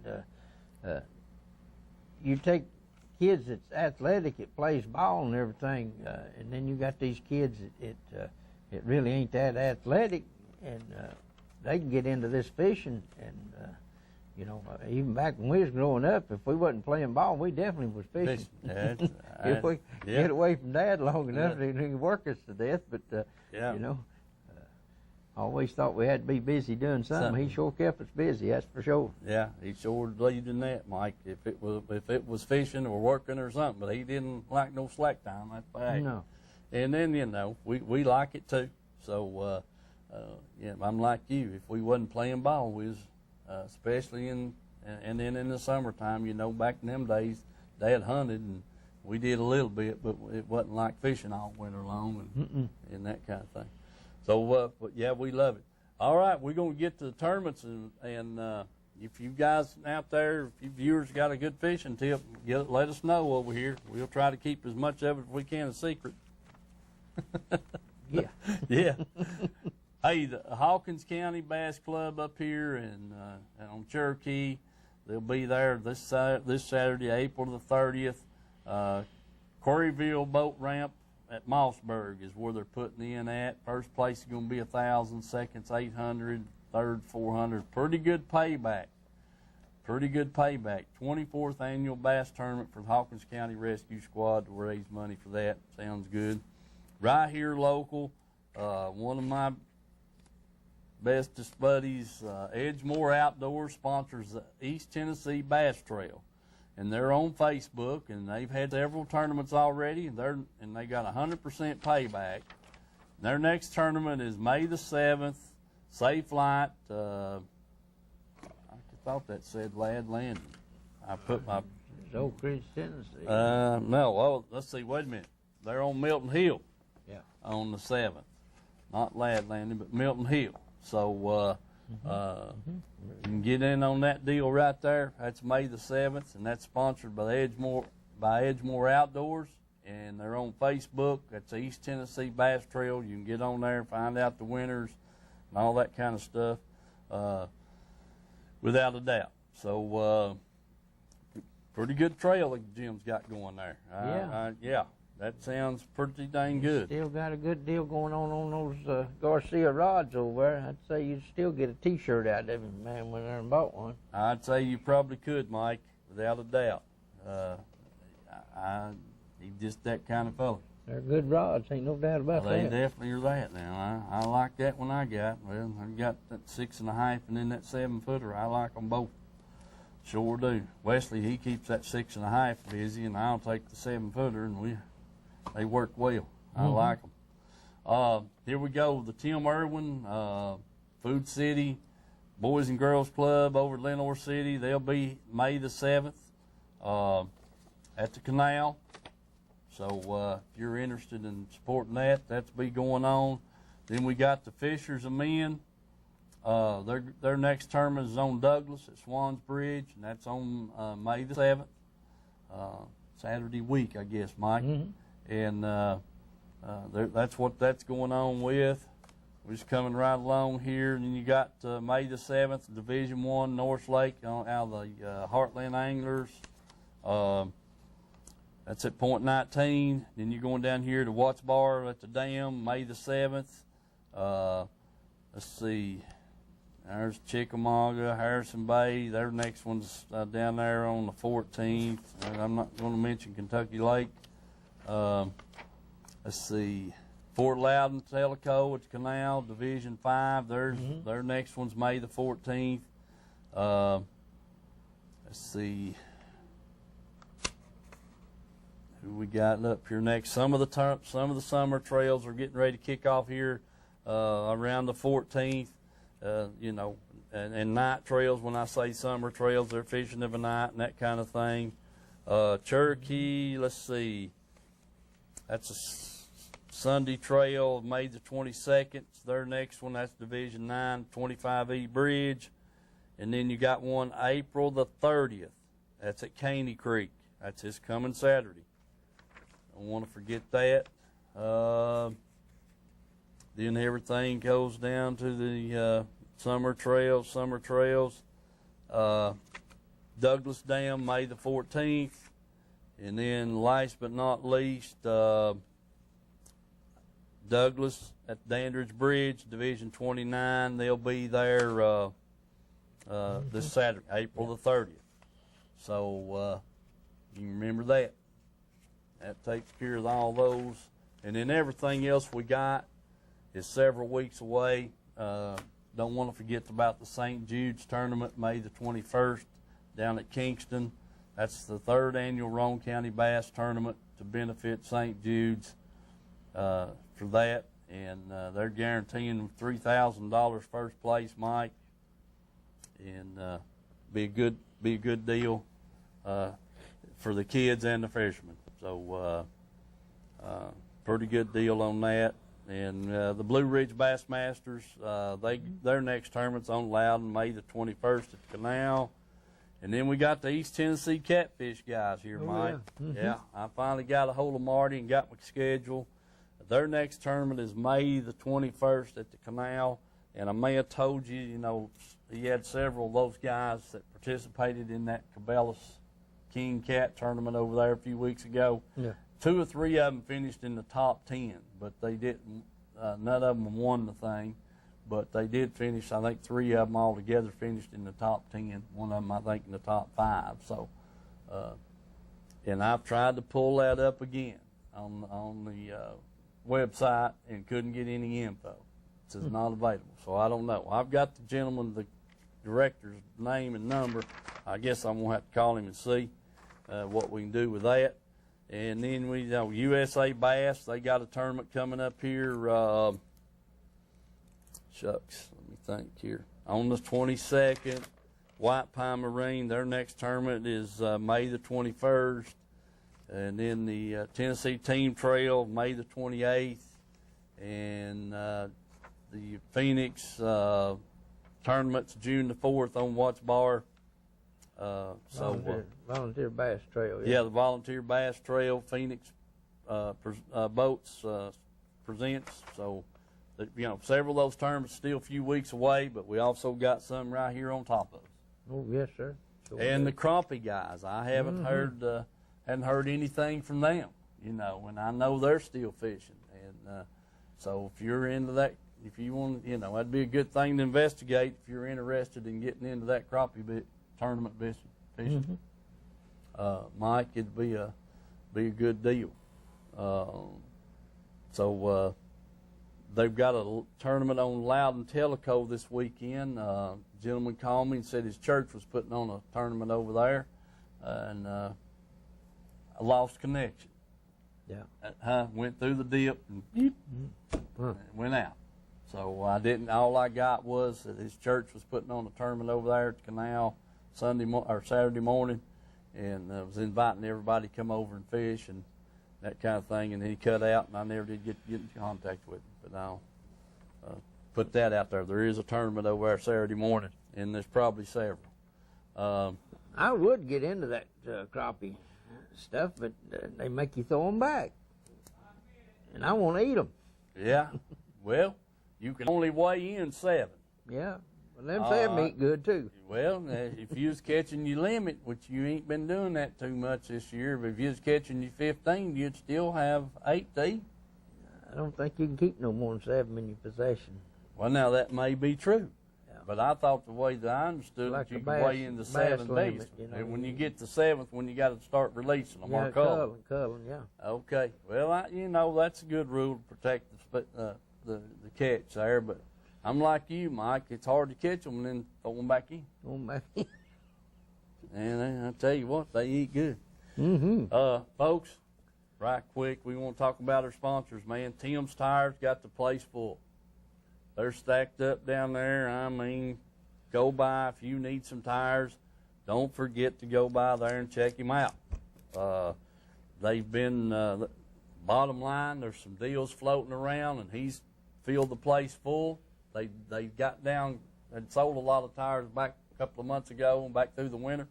you take kids that's athletic, it plays ball and everything, and then you got these kids that it really ain't that athletic, and they can get into this fishing. And even back when we was growing up, if we wasn't playing ball, we definitely was fishing. If we get away from Dad long enough, he can work us to death. But Always thought we had to be busy doing something. He sure kept us busy, that's for sure. Yeah, he sure believed in that, Mike. If it was fishing or working or something, but he didn't like no slack time. That's bad. No. And then we like it too. So yeah, I'm like you. If we wasn't playing ball, we was especially and then in the summertime, back in them days, Dad hunted and we did a little bit, but it wasn't like fishing all winter long and that kind of thing. So, but yeah, we love it. All right, we're going to get to the tournaments, and if you guys out there, if you viewers got a good fishing tip, let us know over here. We'll try to keep as much of it as we can a secret. Yeah. Yeah. Hey, the Hawkins County Bass Club up here and on Cherokee, they'll be there this Saturday, April the 30th. Quarryville Boat Ramp at Mossburg is where they're putting in at. First place is going to be 1,000, second's 800, third 400. Pretty good payback. 24th annual bass tournament for the Hawkins County Rescue Squad to raise money for that. Sounds good. Right here local, one of my bestest buddies, Edgemore Outdoors, sponsors the East Tennessee Bass Trail. And they're on Facebook, and they've had several tournaments already, and they got 100% payback. Their next tournament is May the 7th, Safe Flight. I thought that said Lad Landing. I put my... It's Oak Ridge, Tennessee. No. Oh, let's see. Wait a minute. They're on Milton Hill. Yeah. On the 7th. Not Lad Landing, but Milton Hill. So, you can get in on that deal right there. That's May the 7th, and that's sponsored by Edgemore Outdoors, and they're on Facebook. That's the East Tennessee Bass Trail. You can get on there and find out the winners and all that kind of stuff, without a doubt. So, pretty good trail that Jim's got going there. Yeah. That sounds pretty dang good. Still got a good deal going on those Garcia rods over there. I'd say you'd still get a T-shirt out of him, man, went there and bought one. I'd say you probably could, Mike, without a doubt. He's just that kind of fellow. They're good rods, ain't no doubt about They that. definitely are that now. I like that one I got. Well, I got that 6.5 and then that 7-footer. I like them both. Sure do. Wesley, he keeps that 6.5 busy, and I'll take the 7-footer, and they work well. I like them. Here we go. The Tim Irwin Food City Boys and Girls Club over at Lenore City. They'll be May the 7th at the canal. So if you're interested in supporting that, that's be going on. Then we got the Fishers of Men. Their next tournament is on Douglas at Swans Bridge, and that's on May the 7th. Saturday week, I guess, Mike. And that's what that's going on with. We're just coming right along here. And then you got May the 7th, Division I, North Lake, out of the Heartland Anglers. That's at Point 19. Then you're going down here to Watts Bar at the dam, May the 7th. Let's see. There's Chickamauga, Harrison Bay. Their next one's down there on the 14th. And I'm not going to mention Kentucky Lake. Let's see. Fort Loudon, Tellico at the Canal, Division 5. Their next one's May the 14th. Let's see. Who we got up here next? Some of the summer trails are getting ready to kick off here around the 14th. And night trails. When I say summer trails, they're fishing of a night and that kind of thing. Cherokee. Let's see. That's a Sunday trail, May the 22nd. Their next one, that's Division 9, 25E Bridge. And then you got one April the 30th. That's at Caney Creek. That's this coming Saturday. Don't want to forget that. Then everything goes down to the summer trails. Douglas Dam, May the 14th. And then last but not least, Douglas at Dandridge Bridge, Division 29. They'll be there this Saturday, April the 30th. So you can remember that. That takes care of all those. And then everything else we got is several weeks away. don't want to forget about the St. Jude's tournament, May the 21st, down at Kingston. That's the 3rd annual Roane County Bass Tournament to benefit St. Jude's for that. And they're guaranteeing $3,000 first place, Mike, and be a good deal for the kids and the fishermen. So pretty good deal on that. And the Blue Ridge Bassmasters, their next tournament's on Loudon, May the 21st at the Canal. And then we got the East Tennessee Catfish guys here, Mike. Yeah. Mm-hmm. Yeah, I finally got a hold of Marty and got my schedule. Their next tournament is May the 21st at the Canal. And I may have told you, you know, he had several of those guys that participated in that Cabela's King Cat tournament over there a few weeks ago. Yeah. 2 or 3 of them finished in the top 10, but they didn't. None of them won the thing, but they did finish. I think 3 of them altogether finished in the top 10. One of them, I think, in the top 5. So, and I've tried to pull that up again on the website and couldn't get any info. It says not available. So I don't know. I've got the gentleman, the director's name and number. I guess I'm gonna have to call him and see what we can do with that. And then we know USA Bass, they got a tournament coming up here. Shucks, let me think here. On the 22nd, White Pine Marine, their next tournament is May the 21st. And then the Tennessee Team Trail, May the 28th. And the Phoenix tournament's June the 4th on Watts Bar. Volunteer Bass Trail. Yeah, the Volunteer Bass Trail, Phoenix Boats presents. So, you know, several of those tournaments still a few weeks away, but we also got some right here on top of us. Oh, yes, sir. Sure And do. the crappie guys, I haven't hadn't heard anything from them, you know, and I know they're still fishing. And so if you're into that, if you want, you know, that'd be a good thing to investigate if you're interested in getting into that crappie tournament fishing. Mike, it'd be a good deal. So they've got a tournament on Loudon Tellico this weekend. A gentleman called me and said his church was putting on a tournament over there, and I lost connection. Yeah. Went through the dip and went out. So I didn't. All I got was that his church was putting on a tournament over there at the Canal Saturday morning, and was inviting everybody to come over and fish and that kind of thing. And then he cut out, and I never did get in contact with him. But I'll put that out there. There is a tournament over there Saturday morning, and there's probably several. I would get into that crappie stuff, but they make you throw them back, and I want to eat them. Yeah. Well, you can only weigh in 7. Yeah. Well, them say meat good too. Well, if you was catching your limit, which you ain't been doing that too much this year, but if you was catching your 15, you'd still have 8 to eat. I don't think you can keep no more than 7 in your possession. Well, now that may be true, Yeah. but I thought the way that I understood Like it, you the could weigh in the bass 7 limit, biggest. you know. And when you get to 7th, when you got to start releasing them or culling. Culling, yeah. Okay. Well, you know, that's a good rule to protect the catch there, but I'm like you, Mike. It's hard to catch them and then throw them back in. Oh, man. And I tell you what, they eat good. Folks, right quick, we want to talk about our sponsors, man. Tim's Tires got the place full. They're stacked up down there. I mean, go by if you need some tires. Don't forget to go by there and check him out. They've been, bottom line, there's some deals floating around, and he's filled the place full. They got down and sold a lot of tires back a couple of months ago and back through the winter.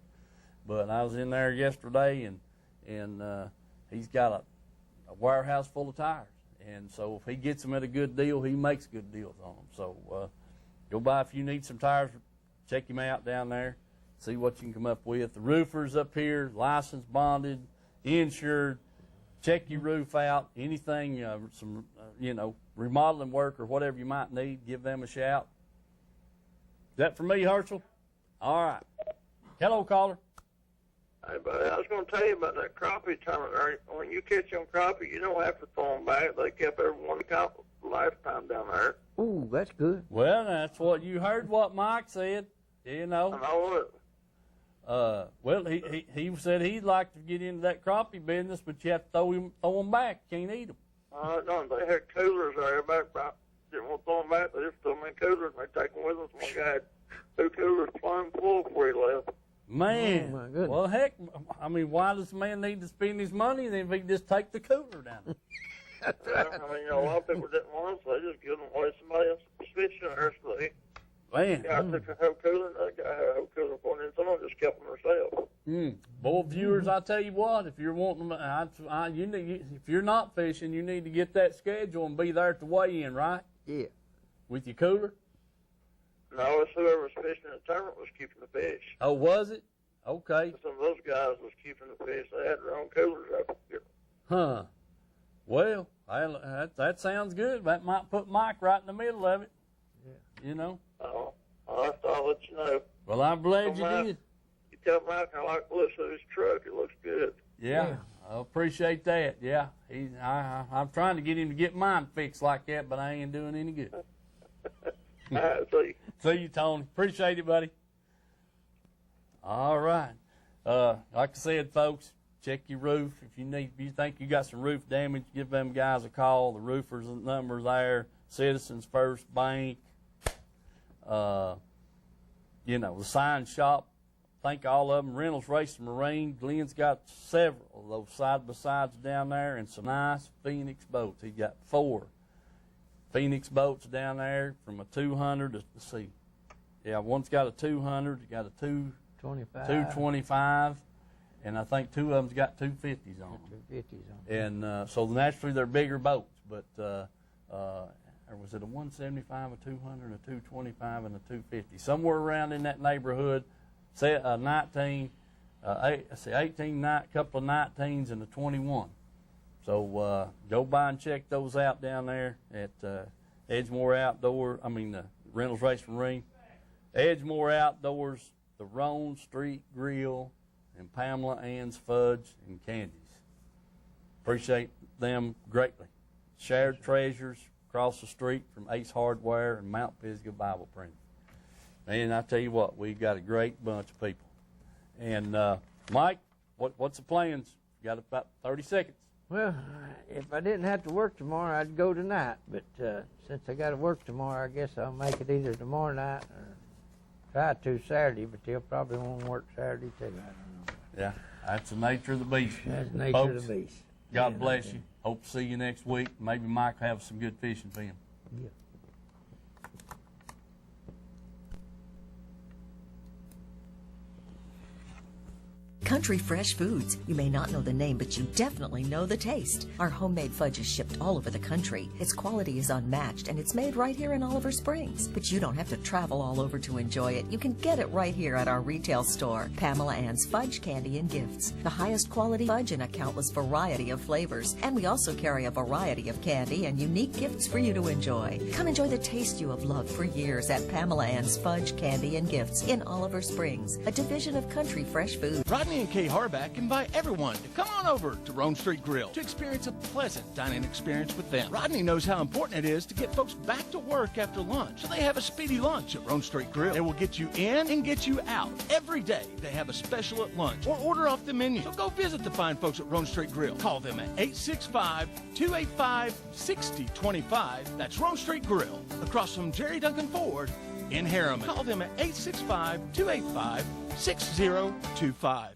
But I was in there yesterday, and he's got a warehouse full of tires. And so if he gets them at a good deal, he makes good deals on them. So go by if you need some tires. Check him out down there. See what you can come up with. The roofer's up here, licensed, bonded, insured. Check your roof out. Anything, some remodeling work or whatever you might need, give them a shout. Is that for me, Herschel? All right. Hello, caller. Hey, buddy, I was going to tell you about that crappie tournament. When you catch them crappie, you don't have to throw them back. They kept everyone last time down there. Ooh, that's good. Well, that's what you heard what Mike said, you know. I know it. Well, he said he'd like to get into that crappie business, but you have to throw them back. You can't eat them. No, they had coolers there back about. Didn't want to throw them back. They just threw them in coolers and they take them with us. One guy had 2 coolers plumb full before he left. Man, Oh, my goodness. well, heck, I mean, why does the man need to spend his money then if he can just take the cooler down there? I mean, a lot of people didn't want them, so they just give them away to somebody else fishing there. So they Man, took a whole cooler, and that guy had a whole cooler for them, and some of them just kept them themselves. boy, viewers, I tell you what, if you're wanting, if you're not fishing, you need to get that schedule and be there at the weigh-in, right? Yeah. With your cooler. No, it's whoever was fishing in the tournament was keeping the fish. Oh, was it? Okay. Some of those guys was keeping the fish. They had their own coolers up here. Huh. Well, that sounds good. That might put Mike right in the middle of it. Yeah. You know. I'll let you know. Well, I'm glad you Mike, did. You tell Mike I like the looks of his truck. It looks good. Yeah, I appreciate that. Yeah, I'm trying to get him to get mine fixed like that, but I ain't doing any good. All right, see. See you, Tony. Appreciate it, buddy. All right. Like I said, folks, check your roof. If you think you got some roof damage, give them guys a call. The roofers' number there. Citizens First Bank. The sign shop. I think all of them. Reynolds Race and Marine. Glenn's got several of those side-by-sides down there and some nice Phoenix boats. He's got 4 Phoenix boats down there from a 200 to, let's see. Yeah, one's got a 200, you got a 225, and I think 2 of them's got 250s on them. 250s on them. And so naturally they're bigger boats, but or was it a 175, a 200, a 225, and a 250? Somewhere around in that neighborhood. Say 18, couple of 19s and a 21. So go by and check those out down there at Edgemore Reynolds Race Marine. Edgemore Outdoors, the Roan Street Grill, and Pamela Ann's Fudge and Candies. Appreciate them greatly. Shared treasures across the street from Ace Hardware and Mount Pisgah Bible Printing. Man, I tell you what, we've got a great bunch of people. And Mike, what's the plans? You got about 30 seconds. Well, if I didn't have to work tomorrow, I'd go tonight. But since I got to work tomorrow, I guess I'll make it either tomorrow night or try to Saturday. But they'll probably won't work Saturday too. I don't know. Yeah, that's the nature of the beast. That's the nature Folks, of the beast. God bless you. Hope to see you next week. Maybe Mike will have some good fishing for him. Yeah. Country Fresh Foods. You may not know the name, but you definitely know the taste. Our homemade fudge is shipped all over the country. Its quality is unmatched, and it's made right here in Oliver Springs. But you don't have to travel all over to enjoy it. You can get it right here at our retail store, Pamela Ann's Fudge, Candy, and Gifts. The highest quality fudge in a countless variety of flavors. And we also carry a variety of candy and unique gifts for you to enjoy. Come enjoy the taste you have loved for years at Pamela Ann's Fudge, Candy, and Gifts in Oliver Springs, a division of Country Fresh Foods. Rodney and Kay Harback invite everyone to come on over to Roan Street Grill to experience a pleasant dining experience with them. Rodney knows how important it is to get folks back to work after lunch, so they have a speedy lunch at Roan Street Grill. They will get you in and get you out. Every day they have a special at lunch or order off the menu. So go visit the fine folks at Roan Street Grill. Call them at 865-285-6025. That's Roan Street Grill, across from Jerry Duncan Ford in Harriman. Call them at 865-285-6025.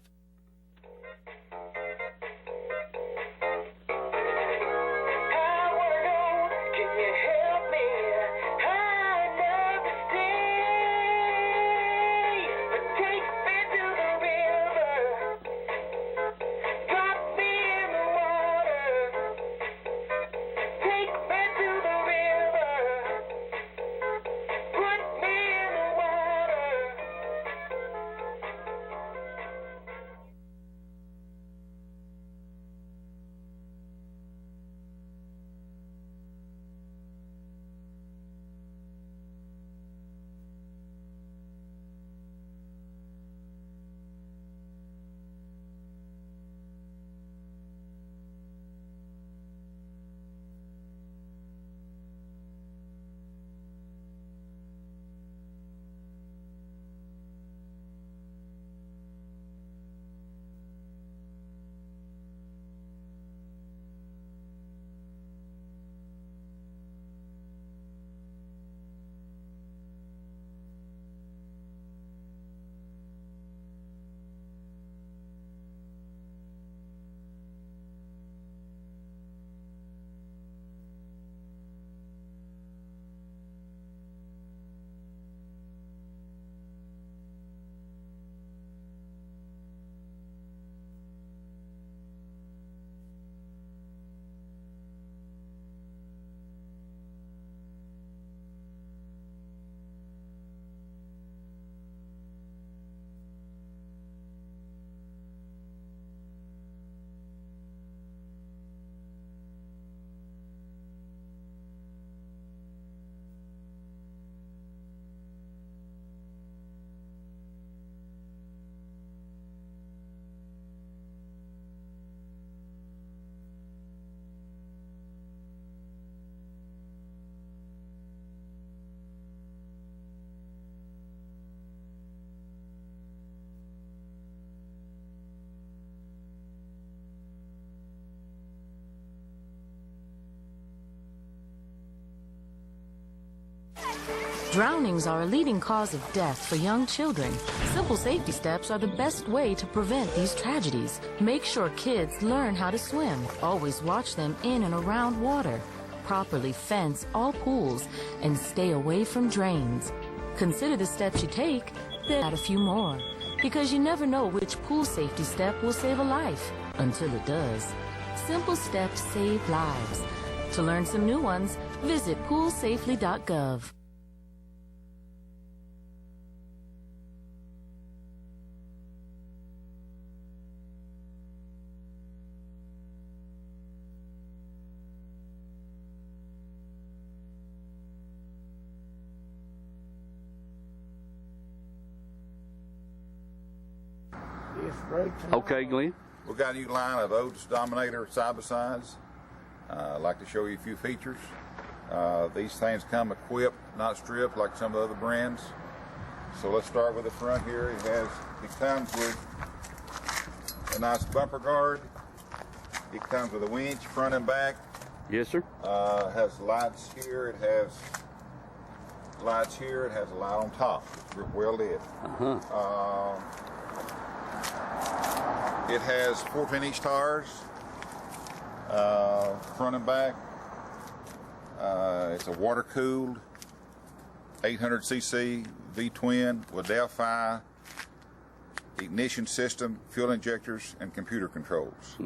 Drownings are a leading cause of death for young children. Simple safety steps are the best way to prevent these tragedies. Make sure kids learn how to swim. Always watch them in and around water. Properly fence all pools and stay away from drains. Consider the steps you take, then add a few more, because you never know which pool safety step will save a life until it does. Simple steps save lives. To learn some new ones, visit poolsafely.gov. Okay, Glenn. We've got a new line of Otis Dominator side-by-sides. I'd like to show you a few features. These things come equipped, not stripped like some of the other brands. So let's start with the front here. It comes with a nice bumper guard. It comes with a winch front and back. Yes, sir. It has lights here. It has lights here. It has a light on top. It's well lit. It has 14-inch tires, front and back. It's a water-cooled 800cc V-twin with Delphi ignition system, fuel injectors, and computer controls.